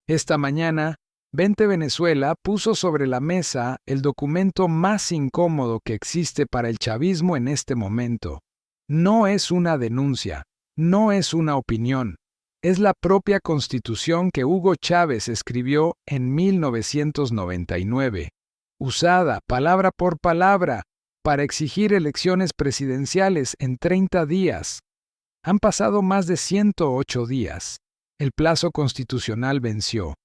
Esta mañana, 20 Venezuela puso sobre la mesa el documento más incómodo que existe para el chavismo en este momento. No es una denuncia, no es una opinión, es la propia Constitución que Hugo Chávez escribió en 1999, usada palabra por palabra para exigir elecciones presidenciales en 30 días. Han pasado más de 108 días. El plazo constitucional venció,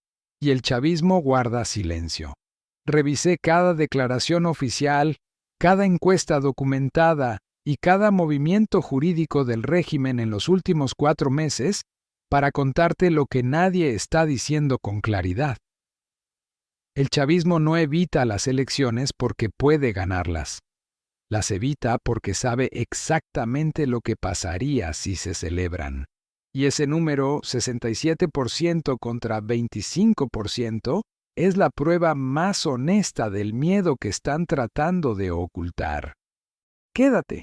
y el chavismo guarda silencio. Revisé cada declaración oficial, cada encuesta documentada y cada movimiento jurídico del régimen en los últimos 4 meses para contarte lo que nadie está diciendo con claridad. El chavismo no evita las elecciones porque puede ganarlas. Las evita porque sabe exactamente lo que pasaría si se celebran. Y ese número, 67% contra 25%, es la prueba más honesta del miedo que están tratando de ocultar. Quédate,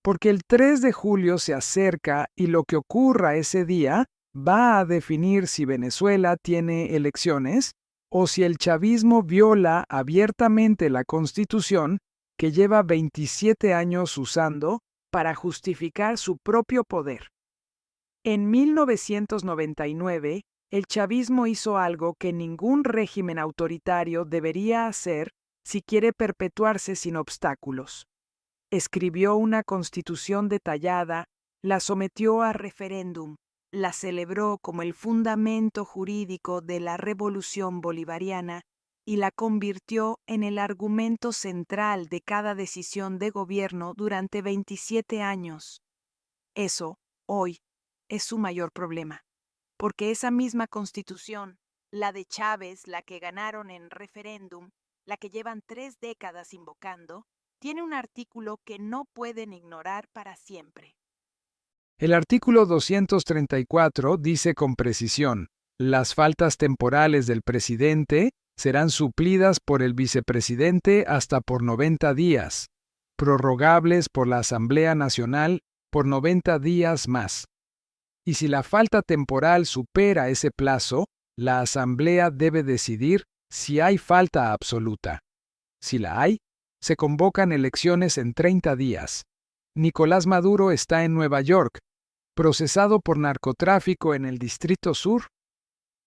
porque el 3 de julio se acerca y lo que ocurra ese día va a definir si Venezuela tiene elecciones o si el chavismo viola abiertamente la Constitución que lleva 27 años usando para justificar su propio poder. En 1999, el chavismo hizo algo que ningún régimen autoritario debería hacer si quiere perpetuarse sin obstáculos. Escribió una constitución detallada, la sometió a referéndum, la celebró como el fundamento jurídico de la revolución bolivariana y la convirtió en el argumento central de cada decisión de gobierno durante 27 años. Eso, hoy, es su mayor problema, porque esa misma Constitución, la de Chávez, la que ganaron en referéndum, la que llevan 3 décadas invocando, tiene un artículo que no pueden ignorar para siempre. El artículo 234 dice con precisión: las faltas temporales del presidente serán suplidas por el vicepresidente hasta por 90 días, prorrogables por la Asamblea Nacional por 90 días más. Y si la falta temporal supera ese plazo, la Asamblea debe decidir si hay falta absoluta. Si la hay, se convocan elecciones en 30 días. Nicolás Maduro está en Nueva York, procesado por narcotráfico en el Distrito Sur,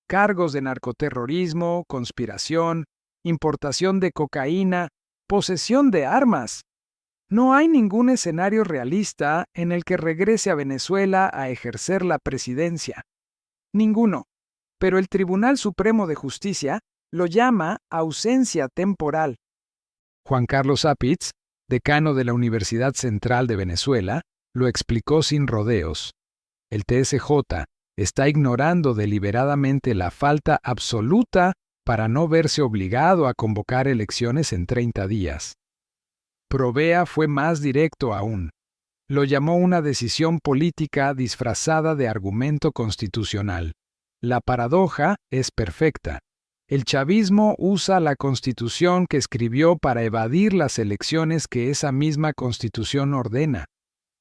cargos de narcoterrorismo, conspiración, importación de cocaína, posesión de armas. No hay ningún escenario realista en el que regrese a Venezuela a ejercer la presidencia. Ninguno. Pero el Tribunal Supremo de Justicia lo llama ausencia temporal. Juan Carlos Apitz, decano de la Universidad Central de Venezuela, lo explicó sin rodeos. El TSJ está ignorando deliberadamente la falta absoluta para no verse obligado a convocar elecciones en 30 días. Provea fue más directo aún. Lo llamó una decisión política disfrazada de argumento constitucional. La paradoja es perfecta. El chavismo usa la Constitución que escribió para evadir las elecciones que esa misma Constitución ordena.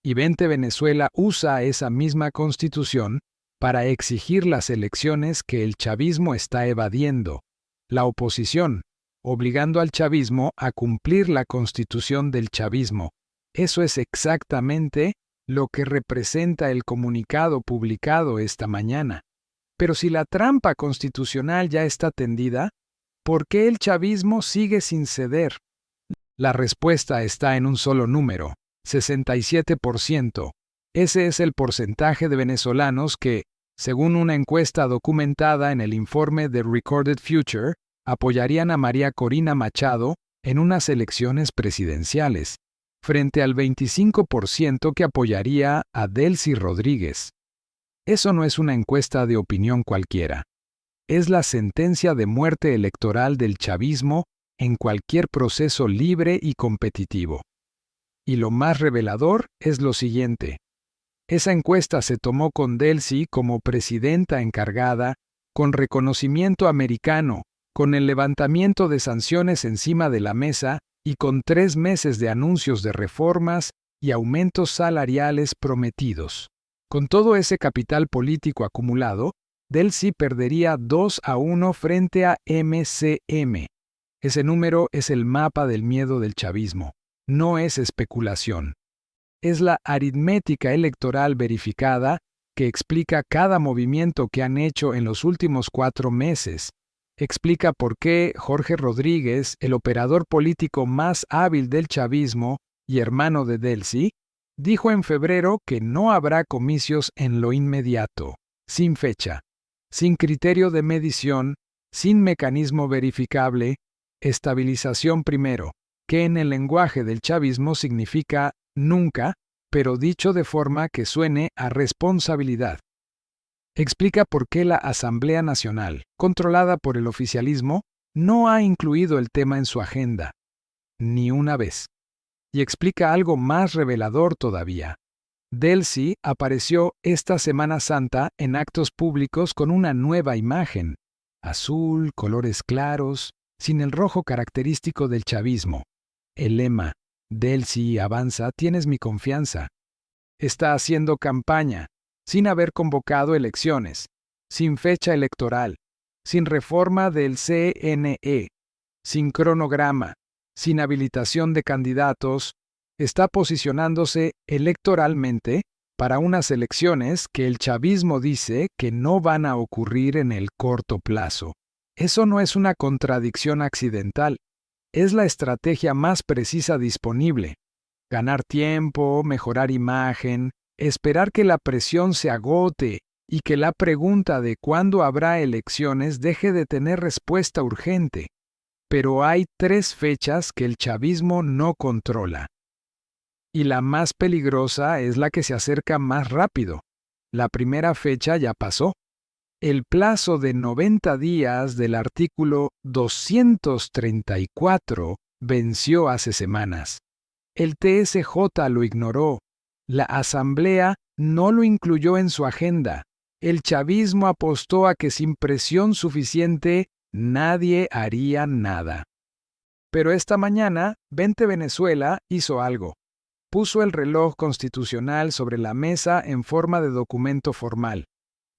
Y 20 Venezuela usa esa misma Constitución para exigir las elecciones que el chavismo está evadiendo. La oposición, obligando al chavismo a cumplir la Constitución del chavismo. Eso es exactamente lo que representa el comunicado publicado esta mañana. Pero si la trampa constitucional ya está tendida, ¿por qué el chavismo sigue sin ceder? La respuesta está en un solo número: 67%. Ese es el porcentaje de venezolanos que, según una encuesta documentada en el informe de Recorded Future, apoyarían a María Corina Machado en unas elecciones presidenciales, frente al 25% que apoyaría a Delcy Rodríguez. Eso no es una encuesta de opinión cualquiera. Es la sentencia de muerte electoral del chavismo en cualquier proceso libre y competitivo. Y lo más revelador es lo siguiente. Esa encuesta se tomó con Delcy como presidenta encargada, con reconocimiento americano, con el levantamiento de sanciones encima de la mesa y con 3 meses de anuncios de reformas y aumentos salariales prometidos. Con todo ese capital político acumulado, Delcy perdería 2-1 frente a MCM. Ese número es el mapa del miedo del chavismo. No es especulación. Es la aritmética electoral verificada que explica cada movimiento que han hecho en los últimos 4 meses. Explica por qué Jorge Rodríguez, el operador político más hábil del chavismo y hermano de Delcy, dijo en febrero que no habrá comicios en lo inmediato, sin fecha, sin criterio de medición, sin mecanismo verificable, estabilización primero, que en el lenguaje del chavismo significa nunca, pero dicho de forma que suene a responsabilidad. Explica por qué la Asamblea Nacional, controlada por el oficialismo, no ha incluido el tema en su agenda, ni una vez. Y explica algo más revelador todavía. Delcy apareció esta Semana Santa en actos públicos con una nueva imagen, azul, colores claros, sin el rojo característico del chavismo. El lema, Delcy avanza, tienes mi confianza. Está haciendo campaña, sin haber convocado elecciones, sin fecha electoral, sin reforma del CNE, sin cronograma, sin habilitación de candidatos, está posicionándose electoralmente para unas elecciones que el chavismo dice que no van a ocurrir en el corto plazo. Eso no es una contradicción accidental, es la estrategia más precisa disponible. Ganar tiempo, mejorar imagen, esperar que la presión se agote y que la pregunta de cuándo habrá elecciones deje de tener respuesta urgente. Pero hay 3 fechas que el chavismo no controla. Y la más peligrosa es la que se acerca más rápido. La primera fecha ya pasó. El plazo de 90 días del artículo 234 venció hace semanas. El TSJ lo ignoró. La Asamblea no lo incluyó en su agenda. El chavismo apostó a que sin presión suficiente nadie haría nada. Pero esta mañana, 20 Venezuela hizo algo. Puso el reloj constitucional sobre la mesa en forma de documento formal.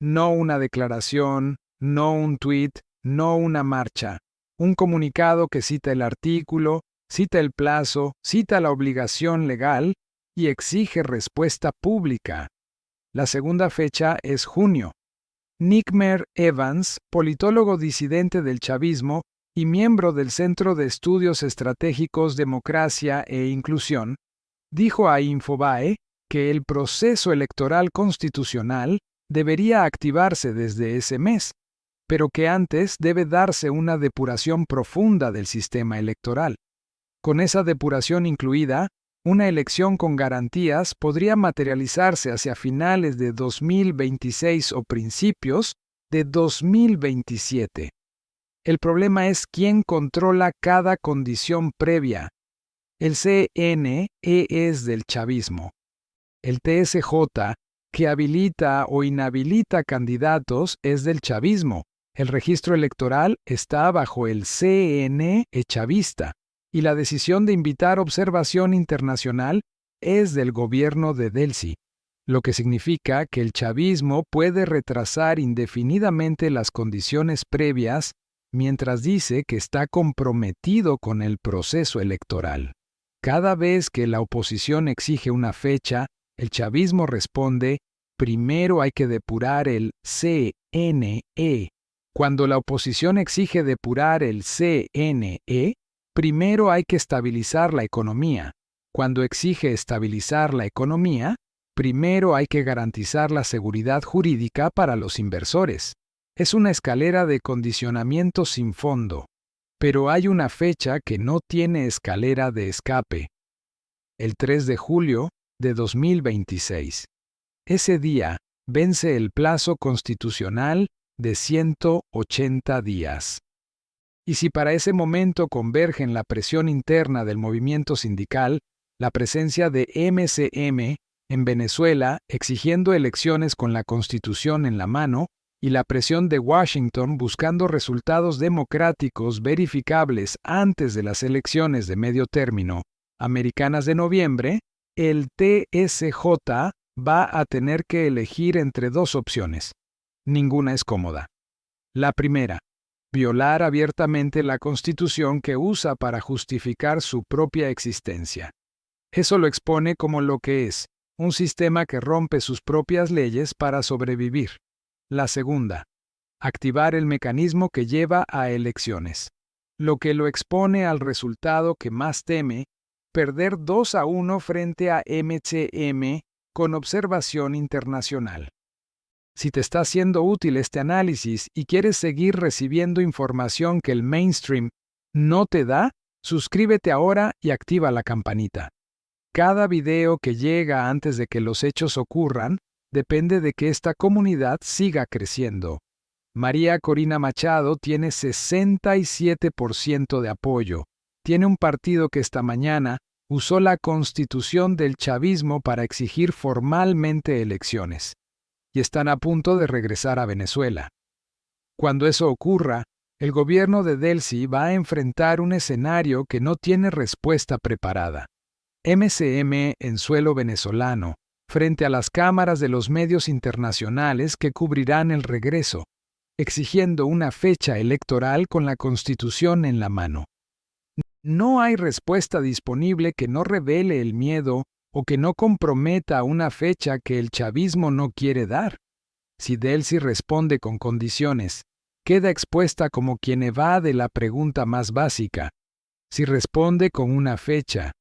No una declaración, no un tuit, no una marcha. Un comunicado que cita el artículo, cita el plazo, cita la obligación legal y exige respuesta pública. La segunda fecha es junio. Nickmer Evans, politólogo disidente del chavismo y miembro del Centro de Estudios Estratégicos Democracia e Inclusión, dijo a Infobae que el proceso electoral constitucional debería activarse desde ese mes, pero que antes debe darse una depuración profunda del sistema electoral. Con esa depuración incluida, una elección con garantías podría materializarse hacia finales de 2026 o principios de 2027. El problema es quién controla cada condición previa. El CNE es del chavismo. El TSJ, que habilita o inhabilita candidatos, es del chavismo. El registro electoral está bajo el CNE chavista. Y la decisión de invitar observación internacional es del gobierno de Delcy, lo que significa que el chavismo puede retrasar indefinidamente las condiciones previas mientras dice que está comprometido con el proceso electoral. Cada vez que la oposición exige una fecha, el chavismo responde, primero hay que depurar el CNE. Cuando la oposición exige depurar el CNE, primero hay que estabilizar la economía. Cuando exige estabilizar la economía, primero hay que garantizar la seguridad jurídica para los inversores. Es una escalera de condicionamiento sin fondo. Pero hay una fecha que no tiene escalera de escape. El 3 de julio de 2026. Ese día vence el plazo constitucional de 180 días. Y si para ese momento convergen la presión interna del movimiento sindical, la presencia de MCM en Venezuela exigiendo elecciones con la Constitución en la mano, y la presión de Washington buscando resultados democráticos verificables antes de las elecciones de medio término americanas de noviembre, el TSJ va a tener que elegir entre 2 opciones. Ninguna es cómoda. La primera, violar abiertamente la Constitución que usa para justificar su propia existencia. Eso lo expone como lo que es, un sistema que rompe sus propias leyes para sobrevivir. La segunda, activar el mecanismo que lleva a elecciones, lo que lo expone al resultado que más teme, perder 2-1 frente a MCM con observación internacional. Si te está siendo útil este análisis y quieres seguir recibiendo información que el mainstream no te da, suscríbete ahora y activa la campanita. Cada video que llega antes de que los hechos ocurran depende de que esta comunidad siga creciendo. María Corina Machado tiene 67% de apoyo. Tiene un partido que esta mañana usó la constitución del chavismo para exigir formalmente elecciones. Y están a punto de regresar a Venezuela. Cuando eso ocurra, el gobierno de Delcy va a enfrentar un escenario que no tiene respuesta preparada. MCM en suelo venezolano, frente a las cámaras de los medios internacionales que cubrirán el regreso, exigiendo una fecha electoral con la Constitución en la mano. No hay respuesta disponible que no revele el miedo o que no comprometa una fecha que el chavismo no quiere dar. Si Delcy responde con condiciones, queda expuesta como quien evade la pregunta más básica. Si responde con una fecha,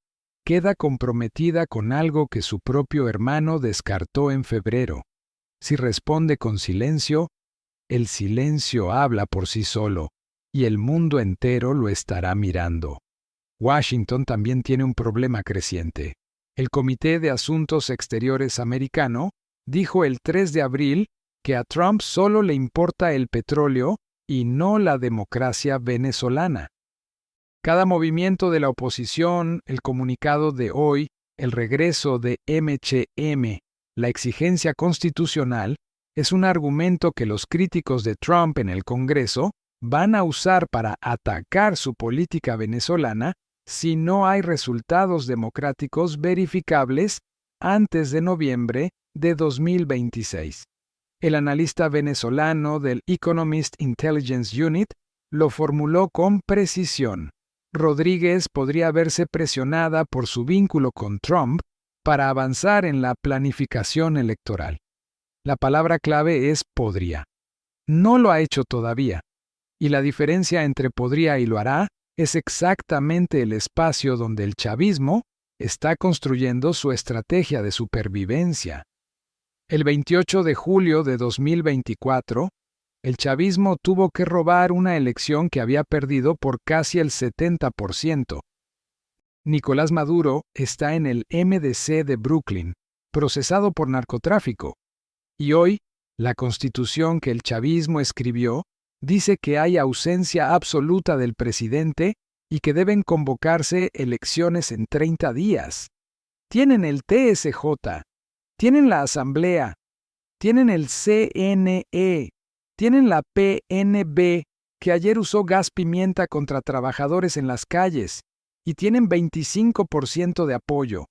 queda comprometida con algo que su propio hermano descartó en febrero. Si responde con silencio, el silencio habla por sí solo, y el mundo entero lo estará mirando. Washington también tiene un problema creciente. El Comité de Asuntos Exteriores americano dijo el 3 de abril que a Trump solo le importa el petróleo y no la democracia venezolana. Cada movimiento de la oposición, el comunicado de hoy, el regreso de MCM, la exigencia constitucional, es un argumento que los críticos de Trump en el Congreso van a usar para atacar su política venezolana si no hay resultados democráticos verificables antes de noviembre de 2026. El analista venezolano del Economist Intelligence Unit lo formuló con precisión. Rodríguez podría verse presionada por su vínculo con Trump para avanzar en la planificación electoral. La palabra clave es podría. No lo ha hecho todavía, y la diferencia entre podría y lo hará es exactamente el espacio donde el chavismo está construyendo su estrategia de supervivencia. El 28 de julio de 2024, el chavismo tuvo que robar una elección que había perdido por casi el 70%. Nicolás Maduro está en el MDC de Brooklyn, procesado por narcotráfico. Y hoy, la constitución que el chavismo escribió dice que hay ausencia absoluta del presidente y que deben convocarse elecciones en 30 días. Tienen el TSJ, tienen la Asamblea, tienen el CNE, tienen la PNB, que ayer usó gas pimienta contra trabajadores en las calles, y tienen 25% de apoyo.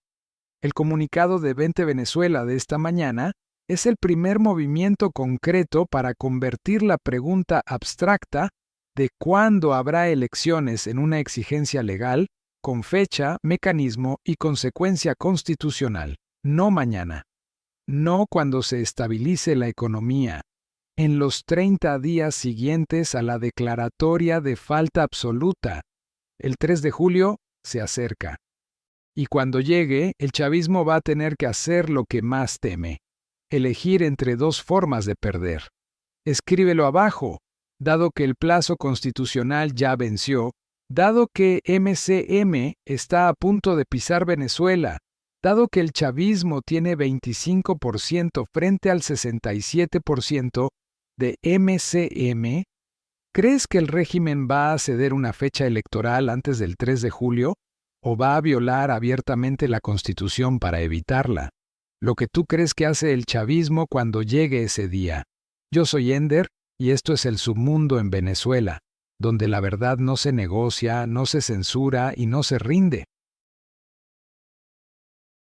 El comunicado de Vente Venezuela de esta mañana es el primer movimiento concreto para convertir la pregunta abstracta de cuándo habrá elecciones en una exigencia legal, con fecha, mecanismo y consecuencia constitucional. No mañana. No cuando se estabilice la economía. En los 30 días siguientes a la declaratoria de falta absoluta. El 3 de julio se acerca. Y cuando llegue, el chavismo va a tener que hacer lo que más teme. Elegir entre dos formas de perder. Escríbelo abajo, dado que el plazo constitucional ya venció, dado que MCM está a punto de pisar Venezuela, dado que el chavismo tiene 25% frente al 67% de MCM, ¿crees que el régimen va a ceder una fecha electoral antes del 3 de julio o va a violar abiertamente la Constitución para evitarla? Lo que tú crees que hace el chavismo cuando llegue ese día. Yo soy Ender y esto es el submundo en Venezuela, donde la verdad no se negocia, no se censura y no se rinde.